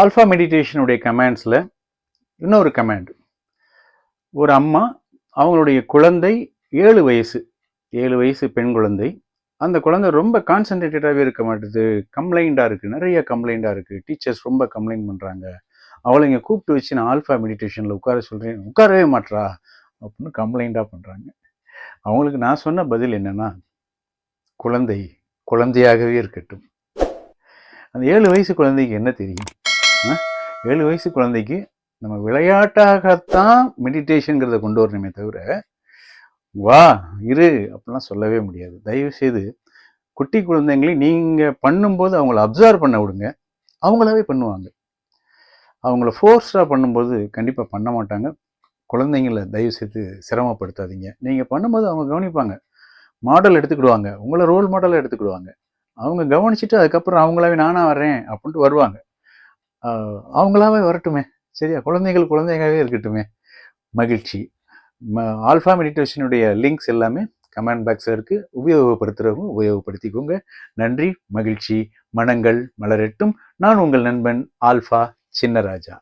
Alpha மெடிடேஷனுடைய கமெண்ட்ஸில் இன்னொரு comment. ஒரு அம்மா, அவங்களுடைய குழந்தை 7 வயசு பெண் குழந்தை. அந்த குழந்தை ரொம்ப கான்சன்ட்ரேட்டடாகவே இருக்க மாட்டுது, கம்ப்ளைண்ட்டாக இருக்குது, நிறைய கம்ப்ளைண்ட்டாக இருக்குது, டீச்சர்ஸ் ரொம்ப கம்ப்ளைண்ட் பண்ணுறாங்க. அவளை இங்கே கூப்பிட்டு வச்சு நான் ஆல்ஃபா மெடிடேஷனில் உட்கார சொல்கிறேன், உட்காரவே மாட்றா அப்படின்னு கம்ப்ளைண்ட்டாக பண்ணுறாங்க. அவங்களுக்கு நான் சொன்ன பதில் என்னென்னா, குழந்தை குழந்தையாகவே இருக்கட்டும். அந்த 7 வயசு குழந்தைக்கு என்ன தெரியும்? 7 வயசு குழந்தைக்கு நம்ம விளையாட்டாகத்தான் மெடிடேஷனுங்கிறத கொண்டு வரணுமே தவிர, வா இரு அப்படிலாம் சொல்லவே முடியாது. தயவுசெய்து குட்டி குழந்தைங்களை நீங்கள் பண்ணும்போது அவங்கள அப்சர்வ் பண்ண விடுங்க, அவங்களாவே பண்ணுவாங்க. அவங்கள ஃபோர்ஸாக பண்ணும்போது கண்டிப்பாக பண்ண மாட்டாங்க. குழந்தைங்கள தயவுசெய்து சிரமப்படுத்தாதீங்க. நீங்கள் பண்ணும்போது அவங்க கவனிப்பாங்க, மாடல் எடுத்துக்கிடுவாங்க, உங்களை ரோல் மாடலாக எடுத்துக்கிடுவாங்க. அவங்க கவனிச்சுட்டு அதுக்கப்புறம் அவங்களாவே நானாக வர்றேன் அப்படின்ட்டு வருவாங்க. அவங்களாவே வரட்டுமே, சரியா? குழந்தைகள் குழந்தையாகவே இருக்கட்டுமே. மகிழ்ச்சி. ஆல்ஃபா மெடிடேஷனுடைய லிங்க்ஸ் எல்லாமே கமெண்ட் பாக்ஸில் இருக்குது. உபயோகப்படுத்துகிறவங்க உபயோகப்படுத்திக்கோங்க. நன்றி, மகிழ்ச்சி. மனங்கள் மலரட்டும். நான் உங்கள் நண்பன் ஆல்ஃபா சின்னராஜா.